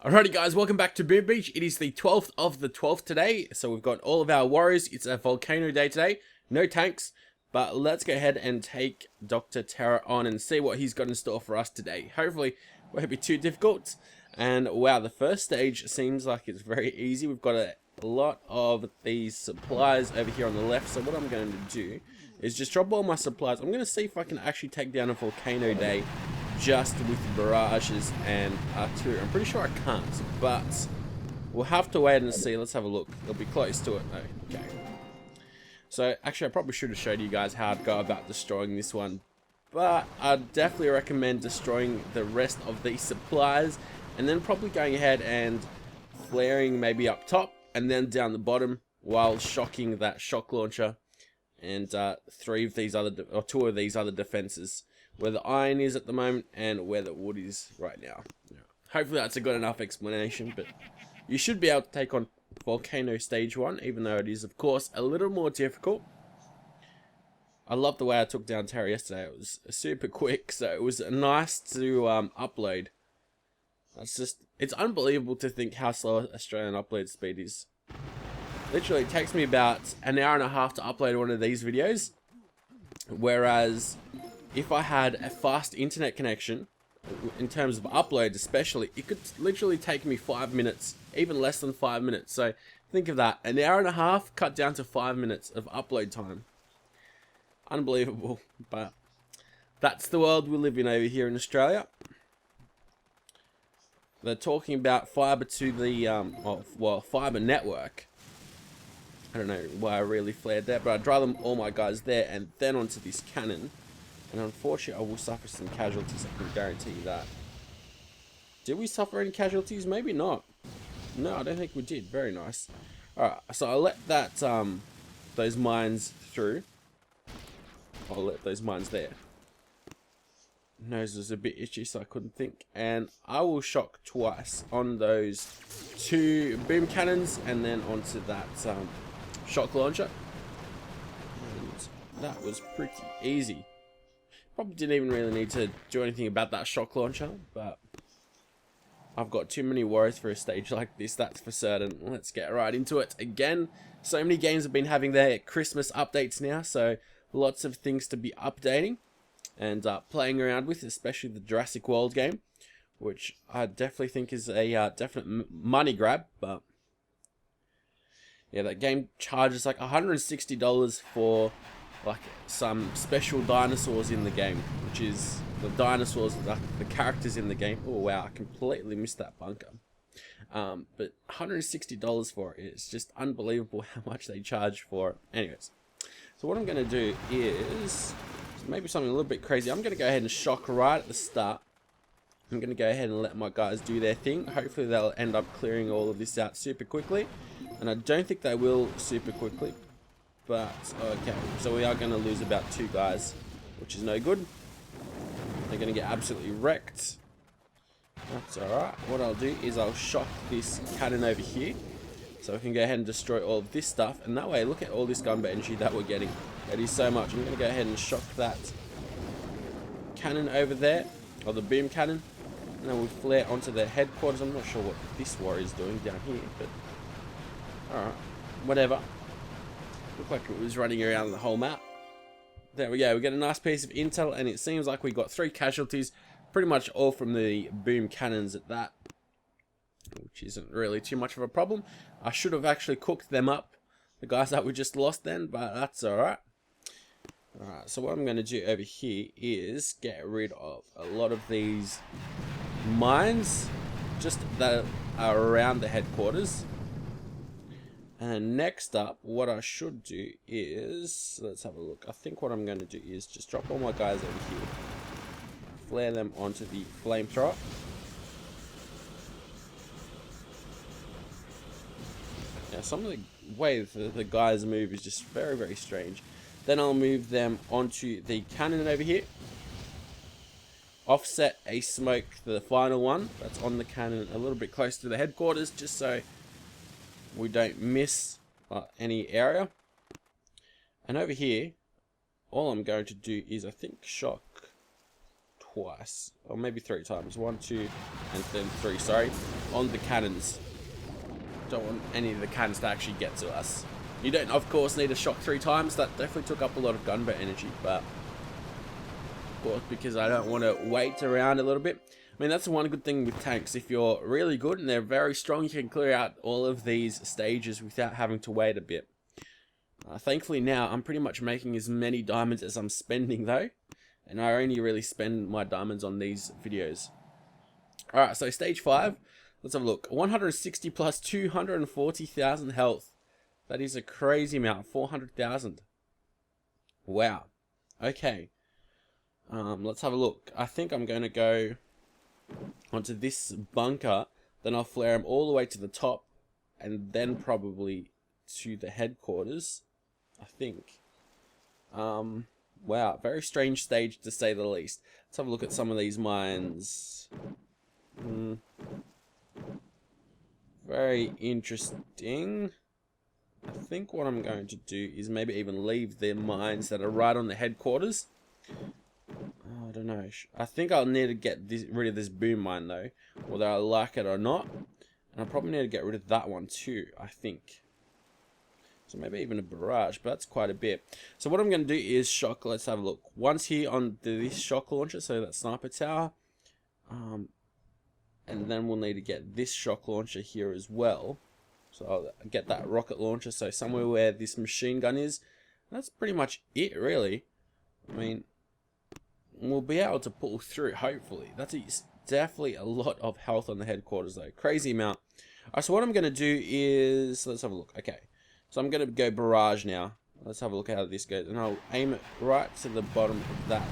Alrighty guys, welcome back to Boom Beach. It is the 12th of the 12th today, so we've got all of our warriors. It's a Volcano day today, no tanks, but let's go ahead and take Dr. Terra on and see what he's got in store for us today. Hopefully, it won't be too difficult. And wow, the first stage seems like it's very easy. We've got a lot of these supplies over here on the left, so what I'm going to do is just drop all my supplies. I'm going to see if I can actually take down a Volcano day just with barrages and artillery. I'm pretty sure I can't, but we'll have to wait and see. Let's have a look. It'll be close to it. Okay. So actually, I probably should have showed you guys how I'd go about destroying this one, but I'd definitely recommend destroying the rest of these supplies and then probably going ahead and flaring maybe up top and then down the bottom while shocking that shock launcher and two of these other defenses, where the iron is at the moment and where the wood is right now. Hopefully that's a good enough explanation, but you should be able to take on Volcano Stage 1, even though it is, of course, a little more difficult. I love the way I took down Terra yesterday. It was super quick, so it was nice to upload. It's unbelievable to think how slow Australian upload speed is. Literally, it takes me about an hour and a half to upload one of these videos, whereas if I had a fast internet connection, in terms of upload especially, it could literally take me 5 minutes, even less than 5 minutes. So think of that, an hour and a half cut down to 5 minutes of upload time. Unbelievable, but that's the world we live in over here in Australia. They're talking about fiber to the, fiber network. I don't know why I really flared there, but I'd rather all my guys there and then onto this cannon. And unfortunately, I will suffer some casualties, I can guarantee you that. Did we suffer any casualties? Maybe not. No, I don't think we did. Very nice. Alright, so I'll let that, those mines through. I'll let those mines there. Nose was a bit itchy, so I couldn't think. And I will shock twice on those two boom cannons and then onto that shock launcher. And that was pretty easy. Probably didn't even really need to do anything about that shock launcher, but I've got too many warriors for a stage like this, that's for certain. Let's get right into it again. So many games have been having their Christmas updates now, so lots of things to be updating and playing around with, especially the Jurassic World game, which I definitely think is a definite money grab. But yeah, that game charges like $160 for like some special dinosaurs in the game, which is the dinosaurs, the characters in the game. Oh wow, I completely missed that bunker. But $160 for it is just unbelievable how much they charge for it. Anyways, so what I'm going to do is maybe something a little bit crazy. I'm going to go ahead and shock right at the start. I'm going to go ahead and let my guys do their thing. Hopefully they'll end up clearing all of this out super quickly, and I don't think they will super quickly. But, okay, so we are going to lose about 2 guys, which is no good. They're going to get absolutely wrecked. That's alright. What I'll do is I'll shock this cannon over here, so I can go ahead and destroy all of this stuff. And that way, look at all this gunboat energy that we're getting. It is so much. I'm going to go ahead and shock that cannon over there, or the boom cannon. And then we'll flare onto their headquarters. I'm not sure what this warrior is doing down here, but alright, whatever. Looked like it was running around the whole map. There we go. We get a nice piece of intel, and it seems like we got 3 casualties, pretty much all from the boom cannons at that, which isn't really too much of a problem. I should have actually cooked them up, the guys that we just lost then, but that's alright. Alright, so what I'm going to do over here is get rid of a lot of these mines just that are around the headquarters. And next up, what I should do is, let's have a look. I think what I'm going to do is just drop all my guys over here, flare them onto the flamethrower. Now, some of the way the guys move is just very, very strange. Then I'll move them onto the cannon over here. Offset a smoke, the final one that's on the cannon, a little bit close to the headquarters, just so we don't miss any area. And over here, all I'm going to do is, I think, shock twice, or maybe 3 times. 1, 2, and then 3. Sorry, on the cannons. Don't want any of the cannons to actually get to us. You don't, of course, need a shock 3 times. That definitely took up a lot of gunboat energy, but of course, because I don't want to wait around a little bit. I mean, that's one good thing with tanks. If you're really good and they're very strong, you can clear out all of these stages without having to wait a bit. Thankfully now, I'm pretty much making as many diamonds as I'm spending though. And I only really spend my diamonds on these videos. Alright, so stage 5. Let's have a look. 160 plus 240,000 health. That is a crazy amount. 400,000. Wow. Okay. Let's have a look. I think I'm going to go onto this bunker. Then I'll flare them all the way to the top. And then probably to the headquarters. I think. Wow. Very strange stage to say the least. Let's have a look at some of these mines. Very interesting. I think what I'm going to do is maybe even leave the mines that are right on the headquarters. I don't know. I think I'll need to get rid of this boom mine though, whether I like it or not. And I probably need to get rid of that one too, I think. So maybe even a barrage, but that's quite a bit. So what I'm going to do is shock. Let's have a look. Once here on this shock launcher, so that sniper tower. And then we'll need to get this shock launcher here as well. So I'll get that rocket launcher. So somewhere where this machine gun is. That's pretty much it, really. I mean, we'll be able to pull through, hopefully. That's definitely a lot of health on the headquarters, though. Crazy amount. Alright, so what I'm going to do is... Let's have a look. Okay. So I'm going to go barrage now. Let's have a look at how this goes. And I'll aim it right to the bottom of that.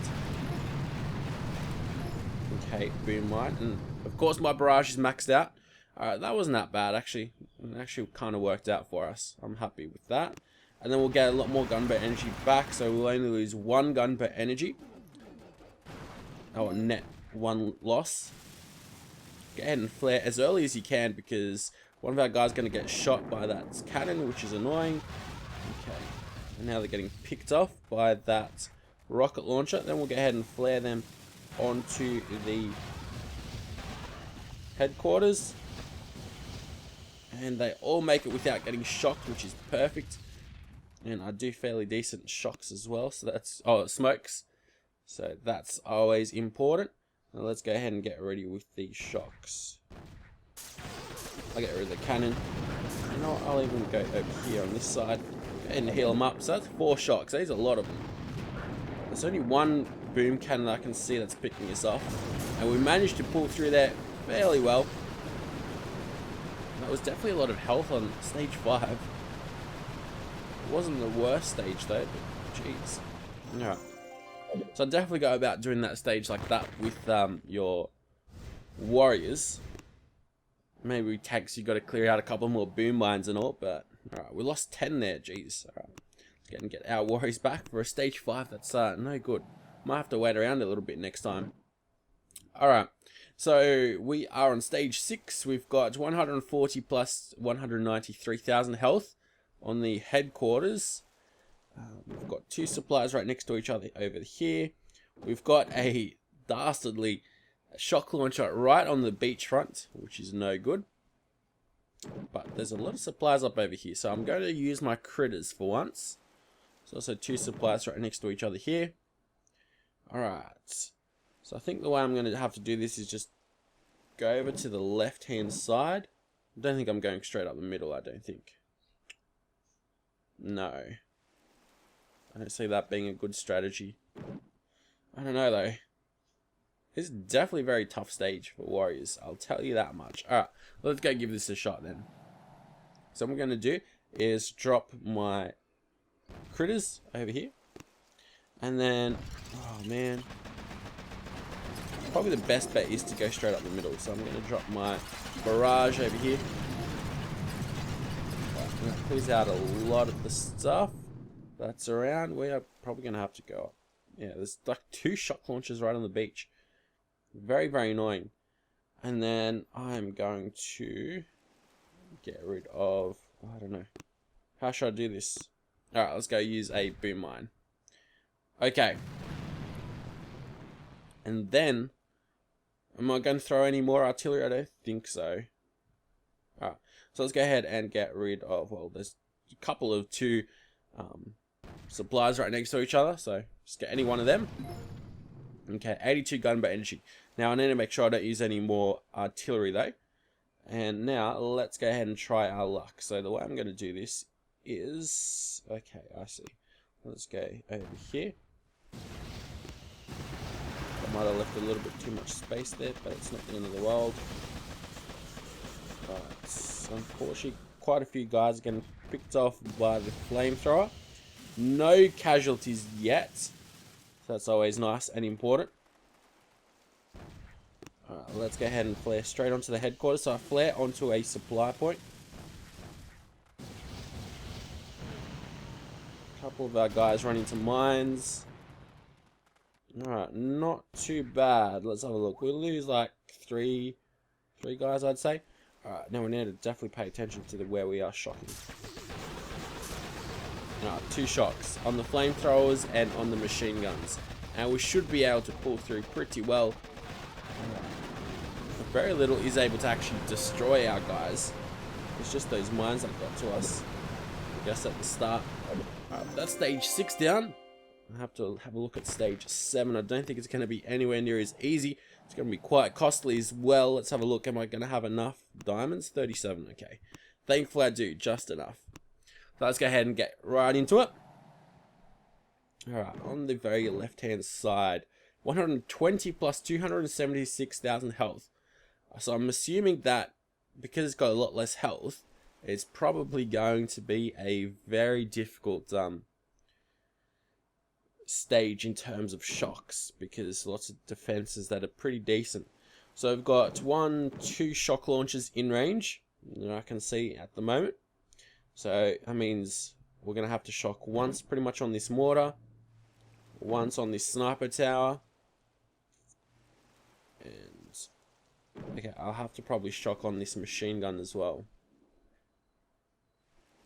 Okay, boom mine. And of course my barrage is maxed out. Alright, that wasn't that bad actually. It actually kind of worked out for us. I'm happy with that. And then we'll get a lot more gunboat energy back. So we'll only lose 1 gunboat energy. Oh, net 1 loss. Go ahead and flare as early as you can because one of our guys is going to get shot by that cannon, which is annoying. Okay. And now they're getting picked off by that rocket launcher. Then we'll go ahead and flare them onto the headquarters. And they all make it without getting shocked, which is perfect. And I do fairly decent shocks as well. So that's... Oh, smokes. So that's always important. Now let's go ahead and get ready with these shocks. I'll get rid of the cannon. You know what? I'll even go over here on this side. Go ahead and heal them up. So that's 4 shocks. There's a lot of them. There's only 1 boom cannon I can see that's picking us off. And we managed to pull through there fairly well. That was definitely a lot of health on stage 5. It wasn't the worst stage though, but jeez. Alright. So I'd definitely go about doing that stage like that with your warriors. Maybe with tanks you got to clear out a couple more boom mines and all, but alright, we lost 10 there, jeez. Alright, let's get our warriors back for a stage 5. That's no good. Might have to wait around a little bit next time. Alright, so we are on stage 6. We've got 140 plus 193,000 health on the headquarters. We've got 2 supplies right next to each other over here. We've got a dastardly shock launcher right on the beachfront, which is no good. But there's a lot of supplies up over here, so I'm going to use my critters for once. There's also 2 supplies right next to each other here. Alright. So I think the way I'm going to have to do this is just go over to the left-hand side. I don't think I'm going straight up the middle, I don't think. No. I don't see that being a good strategy. I don't know though. This is definitely a very tough stage for warriors. I'll tell you that much. Alright, let's go give this a shot then. So what I'm going to do is drop my critters over here. And then, oh man. Probably the best bet is to go straight up the middle. So I'm going to drop my barrage over here. And that clears out a lot of the stuff that's around. We are probably going to have to go up. Yeah, there's like 2 shock launchers right on the beach. Very, very annoying. And then I'm going to get rid of... I don't know. How should I do this? Alright, let's go use a boom mine. Okay. And then, am I going to throw any more artillery? I don't think so. Alright, so let's go ahead and get rid of, well, there's a couple of two supplies right next to each other, so just get any one of them. Okay, 82 gunboat energy. Now I need to make sure I don't use any more artillery though. And now let's go ahead and try our luck. So the way I'm going to do this is, okay, I see. Let's go over here. I might have left a little bit too much space there, but it's not the end of the world. But unfortunately, quite a few guys are getting picked off by the flamethrower. No casualties yet, so that's always nice and important. Alright, let's go ahead and flare straight onto the headquarters. So I flare onto a supply point. A couple of our guys run into mines. Alright, not too bad. Let's have a look. We'll lose like three guys, I'd say. Alright, now we need to definitely pay attention to where we are shocking. Alright, 2 shocks on the flamethrowers and on the machine guns. And we should be able to pull through pretty well. Very little is able to actually destroy our guys. It's just those mines that got to us, I guess, at the start. That's stage 6 down. I have to have a look at stage 7. I don't think it's going to be anywhere near as easy. It's going to be quite costly as well. Let's have a look. Am I going to have enough diamonds? 37. Okay. Thankfully I do. Just enough. So let's go ahead and get right into it. Alright, on the very left hand side, 120 plus 276,000 health. So I'm assuming that because it's got a lot less health, it's probably going to be a very difficult stage in terms of shocks, because lots of defenses that are pretty decent. So I've got 2 shock launchers in range that I can see at the moment. So that means we're going to have to shock once pretty much on this mortar, once on this sniper tower, and okay, I'll have to probably shock on this machine gun as well.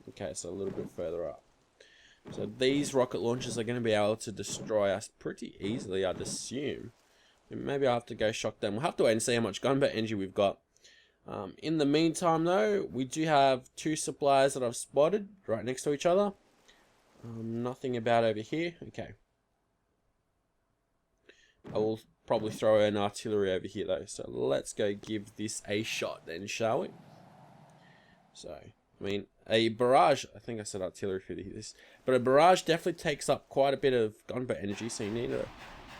Okay, so a little bit further up. So these rocket launchers are going to be able to destroy us pretty easily, I'd assume. Maybe I'll have to go shock them. We'll have to wait and see how much gunboat energy we've got. In the meantime though, we do have 2 supplies that I've spotted right next to each other. Nothing about over here. Okay. I will probably throw an artillery over here though. So let's go give this a shot then, shall we? So, I mean, a barrage, I think I said artillery for this, but a barrage definitely takes up quite a bit of gunboat energy, so you need to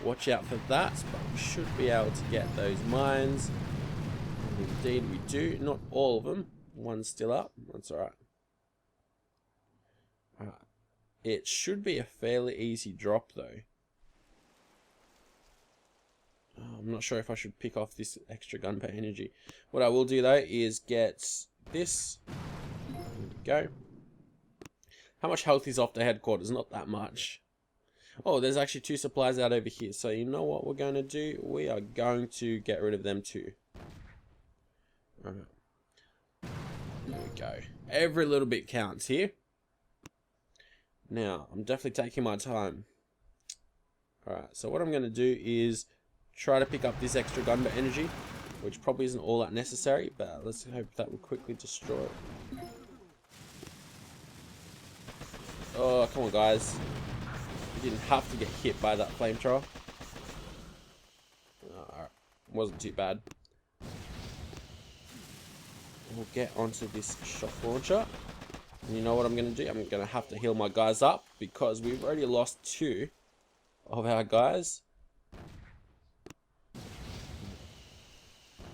watch out for that. But we should be able to get those mines. And indeed we do. Not all of them. One's still up. That's alright. It should be a fairly easy drop though. I'm not sure if I should pick off this extra gunboat energy. What I will do though is get this. There we go. How much health is off the headquarters? Not that much. Oh, there's actually 2 supplies out over here. So you know what we're going to do? We are going to get rid of them too. Alright. There we go. Every little bit counts here. Now, I'm definitely taking my time. Alright, so what I'm going to do is try to pick up this extra gunboat energy, which probably isn't all that necessary, but let's hope that will quickly destroy it. Oh, come on guys. You didn't have to get hit by that flamethrower. Alright, wasn't too bad. We'll get onto this shock launcher. And you know what I'm going to do? I'm going to have to heal my guys up, because we've already lost 2 of our guys.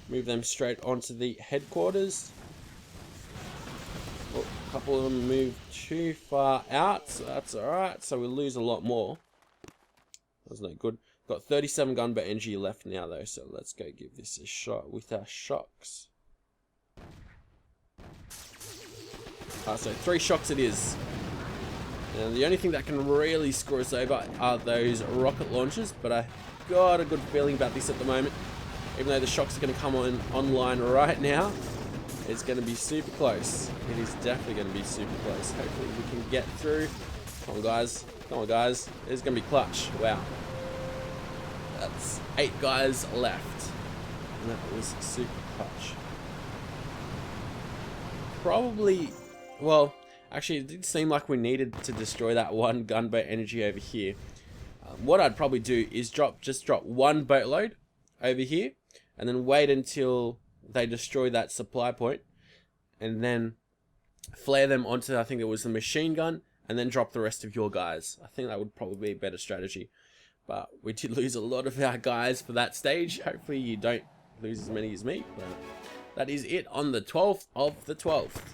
Move them straight onto the headquarters. Oh, a couple of them moved too far out, so that's alright. So we'll lose a lot more. That's no good. Got 37 gunboat energy left now though, so let's go give this a shot with our shocks. So 3 shocks it is. And the only thing that can really screw us over are those rocket launchers, but I got a good feeling about this at the moment. Even though the shocks are going to come online right now, it's going to be super close. It is definitely going to be super close. Hopefully we can get through. Come on guys. Come on guys. It's going to be clutch. Wow. That's 8 guys left. And that was super clutch. Probably, well, actually it did seem like we needed to destroy that one gunboat energy over here. What I'd probably do is just drop one boatload over here, and then wait until they destroy that supply point, and then flare them onto, I think it was the machine gun, and then drop the rest of your guys. I think that would probably be a better strategy. But we did lose a lot of our guys for that stage. Hopefully you don't lose as many as me. But that is it on the 12th of the 12th.